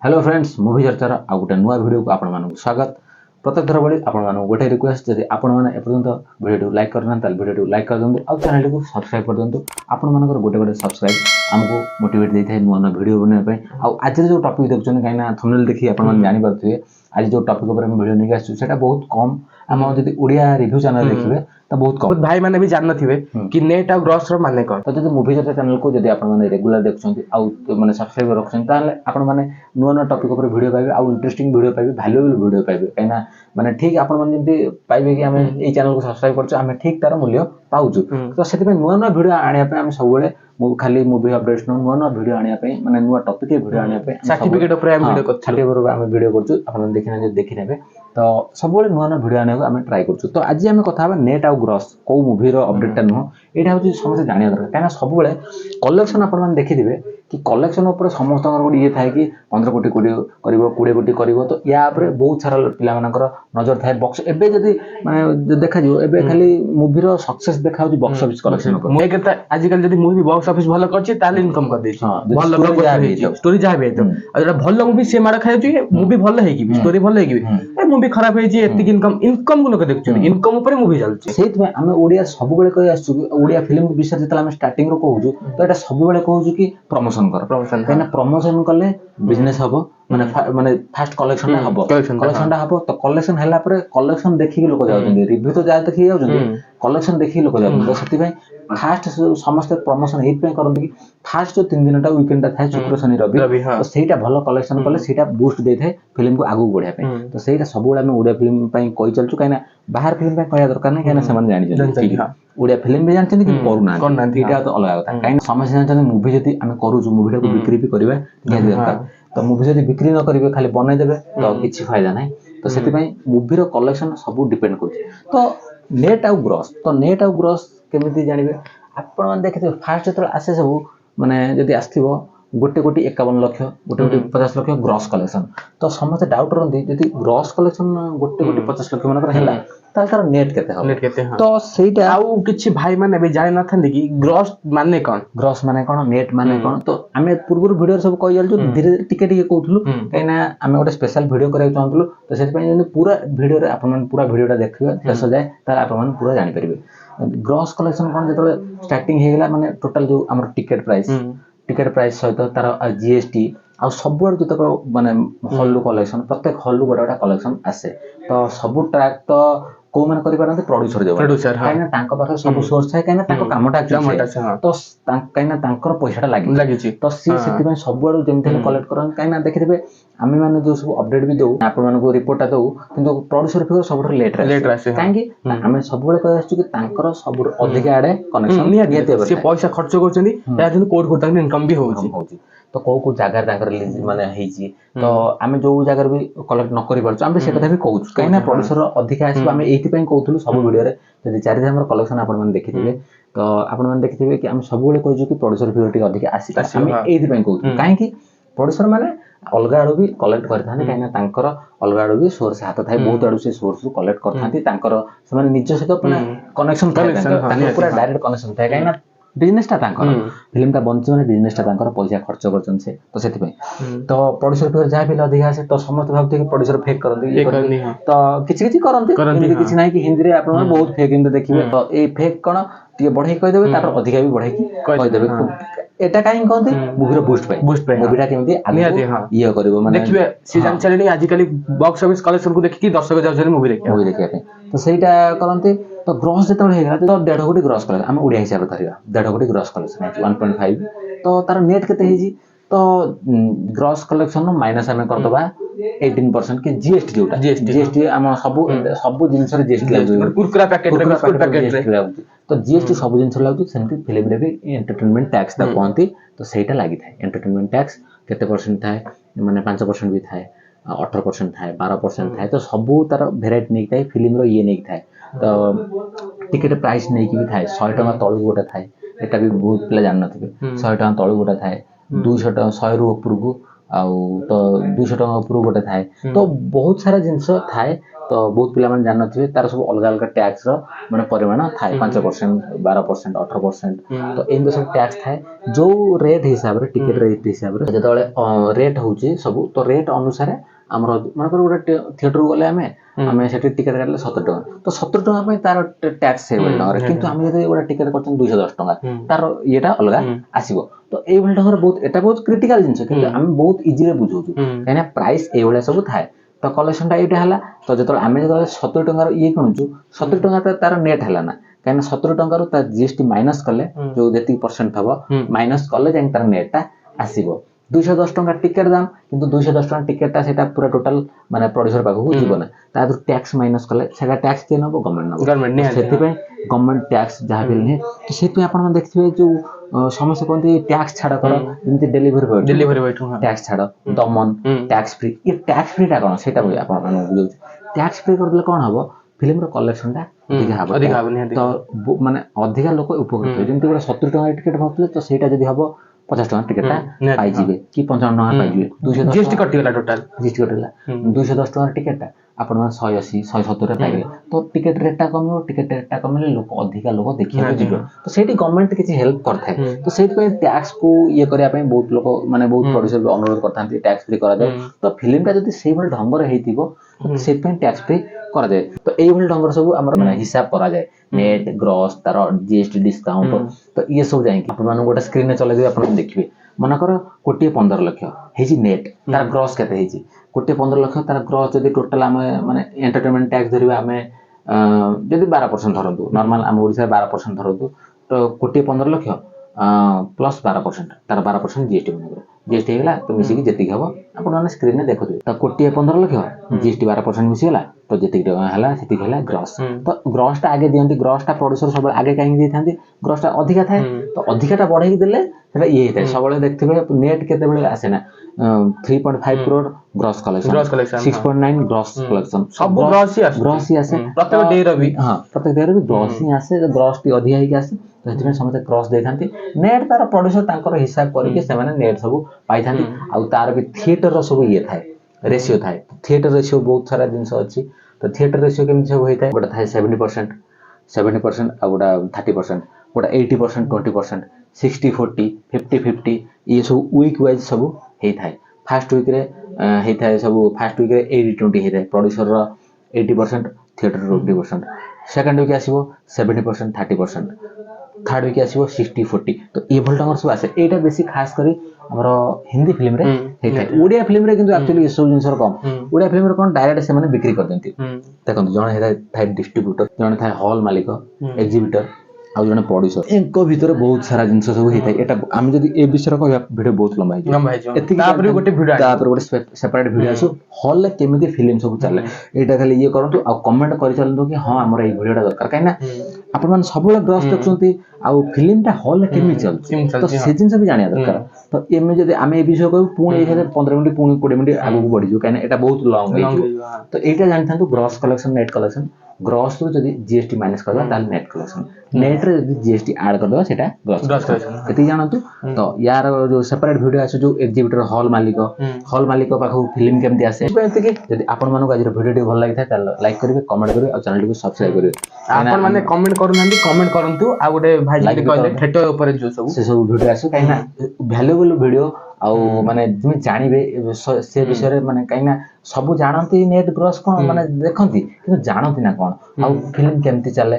Hello friends movie चर्चार आ गोटे नुआ video को आपण मानक स्वागत। प्रत्येक थर भाई आपण मानक गोटे रिक्वेस्ट जदि आपण मैंने एपर्यंत वीडियो लाइक करना वीडियो लाइक कर दिंतु आउ चैनल को सब्सक्राइब कर दिंतु। आपण मानकर गोटे गोटे सब्सक्राइब आमको मोटिवेट देता है नुआ नुआ वीडियो बनाने आउ आज जो टॉपिक देखुछन कहीं थंबनेल देखि आपण माने जानि पारथुए आज जो टॉपिक ऊपर वीडियो नहीं आसु सेटा बहुत कम आम जदि ओडिया रिव्यू चैनल देखिबे तो बहुत कम भाई मैंने भी जानना थे कि नेट और ग्रॉस रो माने कौन। तो जदि मूवी चर्चा चैनल को जदि आपण माने रेगुलर देखछन्ती आउ माने सब्सक्राइब रखछन ताले आपण माने नुआ नुआ टॉपिक ऊपर वीडियो पाइबे आउ इंटरेस्टिंग वीडियो पाइबे वैल्यूएबल वीडियो पाइबे कहिना माने ठीक आपण माने जदि पाइबे कि हमें ए चैनल को सब्सक्राइब करछ हमें ठीक तार मूल्य पाउछु। तो सेति पे नुआ नुआ वीडियो आनिया पे हम सब बेले खाली मूवी अपडेट्स नुआ नुआ वीडियो आनिया पे माने नुआ टॉपिक वीडियो आनिया पे सर्टिफिकेट ऊपर हम वीडियो करछ सर्टिफिकेट ऊपर हम वीडियो करछु आपण देखिना जे देखि नेबे तो सब बेले नुआ नुआ वीडियो आनिया को हम ट्राई करछु। तो आज हम कथा नेट आउ ग्रॉस को मूवी रो अपडेट नुह एटा होची समस्त जानिया दरकार काना सब बेले कलेक्शन आपण मान देखि दिबे कि कलेक्शन ऊपर समस्त गोटे ये थाए कि 15 कोटी कोटी करिवो 20 कोटी करिवो तो या ऊपर बहुत सारा पिला मानकर नजर थाए बॉक्स एबे जदी माने देखा जो एबे खाली मूवी रो सक्सेस देखा होची बॉक्स ऑफिस कलेक्शन ऊपर मैं कहता आजकल जदी मूवी बॉक्स ऑफिस भलो करछि ताले इनकम कर देछि भलो स्टोरी जा भी तो आ जेटा भलो मूवी से मार खाय छि मूवी भलो हे कि स्टोरी भलो हे कि ए मूवी खराब हे छि एतिक इनकम को लोक देखछु इनकम ऊपर मूवी चलछि सेत में हम ओडिया सब बेले कहि आसु ओडिया फिल्म विषय जतला हम स्टार्टिंग रो कहूछु तो एटा सब बेले कहूछु कि प्रमोशन कर प्रमोशन कहना प्रमोशन कले बिजनेस हबो माने फास्ट कलेक्शन हबो कलेक्शन हबो तो कलेक्शन हला पर कलेक्शन देखि लोक जाउछन रिव्यू तो जा देखि जाउछन कलेक्शन देखि लोक जाउछन तो सेति भाई फास्ट समस्त प्रमोशन एत पे करन कि फास्ट जो 3 दिनटा वीकेंड ता थाए शुक्र शनि रवि तो सेटा भलो कलेक्शन कले सेटा बूस्ट दे थाए फिल्म को आगु बढ़िया पे तो सेटा सब बेला हम ओडिया फिल्म पई कहि चलछु कहना बाहर फिल्म पे कहया दरकार नै कहना समान जानि छै ओडिया फिल्म भी जानछन कि करूना एटा तो अलग कथा काइन समझ जानछन मूवी जति हम करूछु मूवी को बिक्री भी करबा निहाती दरकार तो मूवी जति बिक्री न करिवे खाली बनाई देबे तो किछि फायदा नै तो सेति पई मूवी रो कलेक्शन सब डिपेंड करछि। तो नेट आउ ग्रॉस केमिति जानिबे आपण मन देखिथे फास्ट जतल आसे सब माने जति आस्थिबो गोटे कोटी 51 लाख गोटे कोटी 50 लाख ग्रॉस कलेक्शन तो समस्त डाउट रहंदी जति ग्रॉस कलेक्शन गोटे कोटी 50 लाख मनकर हैला ताल तार नेट केते हो तो सेटा आउ किछि भाई माने बे जानि नथंदी कि ग्रॉस माने कोन नेट माने कोन तो हमें पूर्व वीडियो सब कहि जालछु धीरे धीरे टिके टिके कहउथलु कहिना हमें गोटे स्पेशल वीडियो करे चाहतलु तो सेति पय जने पूरा वीडियो रे आपण मन पूरा वीडियोटा देखिबे शेष जाय तार आपण मन पूरा जानि परिबे। ग्रॉस कलेक्शन कोन जतले स्टार्टिंग हे गेला माने टोटल जो हमर टिकट प्राइस सहित तार जीएसटी आ सब जतक माने हॉल कलेक्शन प्रत्येक हॉल गोटा कलेक्शन आसे तो सब ट्रैक तो को मन करि पारंते प्रोड्यूसर काइना तांको पाखे सब सोर्स है काइना तांको कामटा तो काइना तांकर पैसाटा लागि तो सी सेति में सब बड़ जेमते कलेक्ट करन काइना देखिबे आमे माने जो सब अपडेट भी दउ आपण माने को रिपोर्टटा दउ किंतु प्रोड्यूसर फिगर सब लेट रहे कांगी आमे सब बड़ कह आछु कि तांकर सब अधिक आडे कनेक्शन निया से पैसा खर्च करछनी या जन कोड कोड तांके इनकम भी होउची तो को जगह तांकर रिलीज माने हेची तो आमे जो जगह भी कलेक्ट न करि परछ आमे से कथा भी कहउछु काइना प्रोड्यूसर अधिक आसी आमे एथि पय कहउथलु सब वीडियो रे जदि चारि हमर कलेक्शन आपण मन देखिथिबे तो आपण मन देखिथिबे कि हम सब बेले कहजु कि प्रोड्यूसर फिगर टी अधिक आसी आमे एथि पय कहउथलु काहे कि प्रोड्यूसर माने अलगा आडो भी कलेक्ट करथाने काइना तांकर अलगा आडो भी सोर्स हाथ थाए बहुत आडो से सोर्स को कलेक्ट करथांती तांकर समान निज सहित अपना कनेक्शन तांकर पूरा डायरेक्ट कनेक्शन थाए काइना बिजनेस ता तांकर फिल्म ता बंच माने बिजनेस ता तांकर पैसा खर्च करछन से तो सेति पय तो प्रोड्यूसर फिगर जा भी अधिक आसे तो समस्त भाबते कि प्रोड्यूसर फेक करंती तो किछि करंती किछि नाही कि हिंदी रे आपण बहुत फेक हिंदी देखिबे तो ए फेक कोन टिके बढ़ाई कहि देबे तार अधिक भी बढ़ाई कहि देबे एटा काई कहंती मूवी रो बूस्ट पाई मूवीटा केमती आगे ये करबो माने देखिबे से जान चले आज काली बॉक्स ऑफिस कलेक्शन को देखि कि दर्शक जाउछन मूवी देखिया तो सेटा करंती तो ग्रॉस जेतबे हेगा तो 1.5 कोटी ग्रॉस कले हम ओडिया हिसाब धरिया 1.5 कोटी ग्रॉस कलेक्शन 1.5 तो तार नेट केते हेजी तो ग्रॉस कलेक्शन माइनस हमें करदबा 18% के जीएसटी जोटा जीएसटी हम सब जिंस रे जीएसटी लागु कुरकुरा पैकेट रे तो जीएसटी सब जिंस लागु सेमती फिल्म रे भी एंटरटेनमेंट टैक्स दा कहंती तो सेटा लागि थाए एंटरटेनमेंट टैक्स केते परसेंट थाए माने 5% भी थाए 18% थाए 12% थाए तो सब तार वेराइटी नै थाए फिल्म रो ये नै थाए तो टिकट प्राइस नै कि भी थाए 100 टका तळु गोटा थाए एटा भी बहुत पिला जान नथिबे 100 टका तळु गोटा थाए 200 टका 100 रु ऊपर को ଆଉ ତ 200 ଟଙ୍କା ଉପରୁ ଗୋଟେ ଥାଏ ତ ବହୁତ ସାରା ଜିନିଷ ଥାଏ ତ ବହୁତ ପିଲାମାନେ ଜାଣିନଥିବେ ତାର ସବୁ ଅଲଗା ଅଲଗା ଟ୍ୟାକ୍ସ ର ମାନେ ପରିମାଣ ଥାଏ 5%, 12%, 18%। ତ ଏମିତି ସବୁ ଟ୍ୟାକ୍ସ ଥାଏ ଯୋଉ ରେଟ୍ ହିସାବରେ ଟିକେଟ ରେଟ୍ ହିସାବରେ ଯେତେବେଳେ ରେଟ୍ ହଉଛି ସବୁ ତ ରେଟ୍ ଅନୁସାରେ ଆମର ମନେକର ଗୋଟେ ଥିଏଟରକୁ ଗଲେ ଆମେ ସେଠି ଟିକେଟ କାଟିଲେ 70 ଟଙ୍କା ତ 70 ଟଙ୍କା ପାଇଁ ତାର ଟ୍ୟାକ୍ସ ସେଇଭଳି ଟଙ୍କାରେ କିନ୍ତୁ ଆମେ ଯଦି ଗୋଟେ ଟିକେଟ କରୁଛନ୍ତି 210 ଟଙ୍କା ତାର ଇଏଟା ଅଲଗା ଆସିବ ତ ଏଇଭଳି ଢଙ୍ଗରେ ବହୁତ ଏଟା ବହୁତ କ୍ରିଟିକାଲ ଜିନିଷ କିନ୍ତୁ ଆମେ ବହୁତ ଇଜିରେ ବୁଝଉଛୁ କାହିଁକିନା ପ୍ରାଇସ୍ ଏଇଭଳିଆ ସବୁ ଥାଏ ତ କଲେକ୍ସନଟା ଏଇଟା ହେଲା ତ ଯେତେବେଳେ ଆମେ ଯେତେବେଳେ 70 ଟଙ୍କାର ଇଏ କିଣୁଛୁ 70 ଟଙ୍କା ତାର ନେଟ୍ ହେଲା ନା କାହିଁକିନା 70 ଟଙ୍କାରୁ ତା GST ମାଇନସ୍ କଲେ ଯୋଉ ଯେତିକି ପରସେଣ୍ଟ ଥବ ମାଇନସ୍ କଲେ ଯାଇକି ତାର ନେଟ୍ଟା ଆସିବ 210 ଟଙ୍କା ଟିକେଟ ଦାମ କିନ୍ତୁ 210 ଟଙ୍କା ଟିକେଟଟା ସେଟା ପୁରା ଟୋଟାଲ ମାନେ ପ୍ରଡ୍ୟୁସର ପାଖକୁ ଯିବ ନା ତା ଦେହରୁ ଟ୍ୟାକ୍ସ ମାଇନସ୍ କଲେ ସେଟା ଟ୍ୟାକ୍ସ କିଏ ନେବ ଗଭର୍ଣ୍ଣମେଣ୍ଟ ନେବ ସେଥିପାଇଁ ଗଭର୍ଣ୍ଣମେଣ୍ଟ ଟ୍ୟାକ୍ସ ଯାହା ବି ନିଏ ତ ସେଥିପାଇଁ ଆପଣମାନେ ଦେଖିଥିବେ ଯୋଉ ସମସ୍ତେ କୁହନ୍ତି ଟ୍ୟାକ୍ସ ଛାଡ଼ କର ଯେମିତି ଡେଲିଭରି ବୟ ଟ୍ୟାକ୍ସ ଛାଡ଼ ଦମନ ଟ୍ୟାକ୍ସ ଫ୍ରି ଏ ଟ୍ୟାକ୍ସ ଫ୍ରିଟା କ'ଣ ସେଇଟା ଆପଣମାନଙ୍କୁ ବୁଝାଉଛି ଟ୍ୟାକ୍ସ ଫ୍ରି କରିଦେଲେ କ'ଣ ହବ ଫିଲ୍ମର କଲେକ୍ସନଟା ଅଧିକା ହବ ତ ମାନେ ଅଧିକା ଲୋକ ଉପକୃତ ହେବେ ଯେମିତି ଗୋଟେ 70 ଟଙ୍କା ଟିକେଟ ଭାବୁଥିଲେ ତ ସେଇଟା ଯଦି ହବ 50 ଟଙ୍କା ଟିକେଟଟା ପାଇଯିବେ କି 55 ଟଙ୍କା ପାଇଯିବେ 210 କଟିଗଲା ଟୋଟାଲ GST କଟିଗଲା 210 ଟଙ୍କାର ଟିକେଟଟା ଆପଣମାନେ 180 170 ପାଇଗଲେ ତ ଟିକେଟ ରେଟଟା କମିବ ଟିକେଟ ରେଟଟା କମିଲେ ଲୋକ ଅଧିକା ଲୋକ ଦେଖିବାକୁ ଯିବେ ତ ସେଇଠି ଗଭର୍ଣ୍ଣମେଣ୍ଟ କିଛି ହେଲ୍ପ କରିଥାଏ ତ ସେଇଥିପାଇଁ ଟ୍ୟାକ୍ସକୁ ଇଏ କରିବା ପାଇଁ ବହୁତ ଲୋକ ମାନେ ବହୁତ ପ୍ରଡ୍ୟୁସର ଅନୁରୋଧ କରିଥାନ୍ତି ଟ୍ୟାକ୍ସ ଫ୍ରି କରାଯାଉ ତ ଫିଲ୍ମଟା ଯଦି ସେଇଭଳି ଢଙ୍ଗରେ ହେଇଥିବ ସେଥିପାଇଁ ଟ୍ୟାକ୍ସ ଫ୍ରି କରାଯାଏ ତ ଏଇଭଳି ଢଙ୍ଗର ସବୁ ଆମର ହିସାବ କରାଯାଏ ନେଟ୍ ଗ୍ରସ୍ ତାର GST ଡିସକାଉଣ୍ଟ ତ ଇଏ ସବୁ ଯାଇକି ଆପଣମାନଙ୍କୁ ଗୋଟେ ସ୍କ୍ରିନରେ ଚଲେଇଦେବେ ଆପଣ ଦେଖିବେ ମନେକର 1,15,00,000 ହେଇଛି ନେଟ୍ ତାର ଗ୍ରସ୍ କେତେ ହେଇଛି 1,15,00,000 ତାର ଗ୍ରସ୍ ଯଦି ଟୋଟାଲ ଆମେ ମାନେ ଏଣ୍ଟରଟେନମେଣ୍ଟ ଟ୍ୟାକ୍ସ ଧରିବା ଆମେ ଯଦି 12% ଧରନ୍ତୁ ନର୍ମାଲ ଆମ ଓଡ଼ିଶାରେ 12% ଧରନ୍ତୁ ତ 1,15,00,000 ପ୍ଲସ୍ 12% ତାର 12% GST ମନେକର GST ହେଇଗଲା ତ ମିଶିକି ଯେତିକି ହବ ଆପଣମାନେ ସ୍କ୍ରିନରେ ଦେଖୁଥିବେ ତ 1,15,00,000 GST 12% ମିଶିଗଲା ତ ଯେତିକି ଟଙ୍କା ହେଲା ସେତିକି ହେଲା ଗ୍ରସ୍ ତ ଗ୍ରସ୍ଟା ଆଗେ ଦିଅନ୍ତି ଗ୍ରସ୍ଟା ପ୍ରଡ୍ୟୁସର ସବୁବେଳେ ଆଗେ କାହିଁକି ଦେଇଥାନ୍ତି ଗ୍ରସ୍ଟା ଅଧିକା ଥାଏ ତ ଅଧିକାଟା ବଢେଇକି ଦେଲେ ସେଟା ଇଏ ହେଇଥାଏ ସବୁବେଳେ ଦେଖିଥିବେ ନେଟ୍ କେତେବେଳେ ଆସେ ନା 3.5 crore gross collection 6.9 gross collection ସବୁ ଗ୍ରସ୍ ହିଁ ଆସେ ପ୍ରତ୍ୟେକ ଡେର ବି ପ୍ରତ୍ୟେକ ଡେରେ ବି ଗ୍ରସ୍ ହିଁ ଆସେ ଗ୍ରସ୍ ଟି ଅଧିକା ହେଇକି ଆସେ ତ ସେଥିପାଇଁ ସମସ୍ତେ ଗ୍ରସ୍ ଦେଇଥାନ୍ତି ନେଟ୍ ତାର ପ୍ରଡ୍ୟୁସର ତାଙ୍କର ହିସାବ କରିକି ସେମାନେ ନେଟ୍ ସବୁ ପାଇଥାନ୍ତି ଆଉ ତାର ବି ଥିଏଟରର ସବୁ ଇଏ ଥାଏ ରେସିଓ ଥାଏ ଥିଏଟର ରେସିଓ ବହୁତ ସାରା ଜିନିଷ ଅଛି ତ ଥିଏଟର ରେସିଓ କେମିତି ସବୁ ହେଇଥାଏ ଗୋଟେ ଥାଏ 70% ଆଉ ଗୋଟେ 30% ଗୋଟେ 80% 20% 60-40 50-50 ଇଏ ସବୁ ୱିକ୍ ୱାଇଜ୍ ସବୁ ହେଇଥାଏ ଫାର୍ଷ୍ଟ ୱିକ୍ରେ ହେଇଥାଏ ସବୁ ଫାର୍ଷ୍ଟ ୱିକ୍ରେ 80-20 ହେଇଥାଏ ପ୍ରଡ୍ୟୁସରର 80% ଥିଏଟରର 20% ସେକେଣ୍ଡ ୱିକ୍ ଆସିବ 70% 30% ଥାର୍ଡ ୱିକ୍ ଆସିବ 60-40 ତ ଏଭଳି ଢଙ୍ଗର ସବୁ ଆସେ ଏଇଟା ବେଶୀ ଖାସ କରି ଆମର ହିନ୍ଦୀ ଫିଲ୍ମରେ ହେଇଥାଏ ଓଡ଼ିଆ ଫିଲ୍ମରେ କିନ୍ତୁ ଆକ୍ଚୁଆଲି ଏସବୁ ଜିନିଷର କମ୍ ଓଡ଼ିଆ ଫିଲ୍ମରେ କ'ଣ ଡାଇରେକ୍ଟ ସେମାନେ ବିକ୍ରି କରିଦିଅନ୍ତି ଦେଖନ୍ତୁ ଜଣେ ଥାଏ ଡିଷ୍ଟ୍ରିବ୍ୟୁଟର ଜଣେ ଥାଏ ହଲ୍ ମାଲିକ ଏକ୍ଜିବିଟର ଆଉ ଜଣେ ପ୍ରଡ୍ୟୁସର ଏଙ୍କ ଭିତରେ ବହୁତ ସାରା ଜିନିଷ ସବୁ ହେଇଥାଏ ଏଟା ଆମେ ଯଦି ଏ ବିଷୟରେ କହିବା ଭିଡିଓ ବହୁତ ଲମ୍ବା ହେଇଯିବ ଏତିକି ତାପରେ ଗୋଟେ ସେପାରେଟ ଭିଡିଓ ଆସିବ ହଲରେ କେମିତି ଫିଲ୍ମ ସବୁ ଚାଲେ ଏଇଟା ଖାଲି ଇଏ କରନ୍ତୁ ଆଉ କମେଣ୍ଟ କରିଚାଲନ୍ତୁ କି ହଁ ଆମର ଏଇ ଭିଡିଓଟା ଦରକାର କାହିଁକିନା ଆପଣମାନେ ସବୁବେଳେ ଗ୍ରସ୍ ଦେଖୁଛନ୍ତି ଆଉ ଫିଲ୍ମଟା ହଲରେ କେମିତି ଚାଲୁଛି ତ ସେ ଜିନିଷ ବି ଜାଣିବା ଦରକାର ତ ଏମିତି ଯଦି ଆମେ ଏ ବିଷୟ କହିବୁ ପୁଣି ଏଇ 15 ମିନିଟ୍ ପୁଣି 20 ମିନିଟ୍ ଆଗକୁ ବଢିଯିବ କାହିଁକିନା ଏଟା ବହୁତ ଲଙ୍ଗ ହେଇଯିବ ତ ଏଇଟା ଜାଣିଥାନ୍ତୁ gross collection net collection gross ରୁ ଯଦି GST ମାଇନସ୍ କରିଦେବା ତାହେଲେ ନେଟ୍ କଲେକ୍ସନ ନେଟ୍ରେ ଯଦି GST ଆଡ୍ କରିଦେବା ସେଟା ଗ୍ରସ୍ କଲେକ୍ସନ ଏତିକି ଜାଣନ୍ତୁ ତ ୟାର ଯୋଉ ସେପାରେଟ ଭିଡିଓ ଆସେ ଯୋଉ ଏକ୍ଜିବିଟର ହଲ୍ ମାଲିକ ପାଖକୁ ଫିଲ୍ମ କେମିତି ଆସେ ଏତିକି ଯଦି ଆପଣମାନଙ୍କୁ ଆଜିର ଭିଡିଓଟି ଭଲ ଲାଗିଥାଏ ତାହେଲେ ଲାଇକ୍ କରିବେ କମେଣ୍ଟ କରିବେ ଆଉ ଚ୍ୟାନେଲଟିକୁ ସବସ୍କ୍ରାଇବ କରିବେ ଆପଣମାନେ କମେଣ୍ଟ କରୁନାହାନ୍ତି କମେଣ୍ଟ କରନ୍ତୁ ଆଉ ଗୋଟେ ଭାଇ କହିଲେ ଥିଏଟର ଉପରେ ଯୋଉ ସବୁ ସେ ସବୁ ଭିଡିଓ ଆସିବ କାହିଁକିନା ଭ୍ୟାଲୁଏବଲ ଭିଡିଓ ଆଉ ମାନେ তুমি ଜାଣିବେ ସେ ବିଷୟରେ ମାନେ କାହିଁକିନା ସବୁ ଜାଣନ୍ତି ନେଟ୍ ଗ୍ରସ୍ କ'ଣ ମାନେ ଦେଖନ୍ତି କିନ୍ତୁ ଜାଣନ୍ତି ନା କ'ଣ ଆଉ ଫିଲ୍ମ କେମିତି ଚାଲେ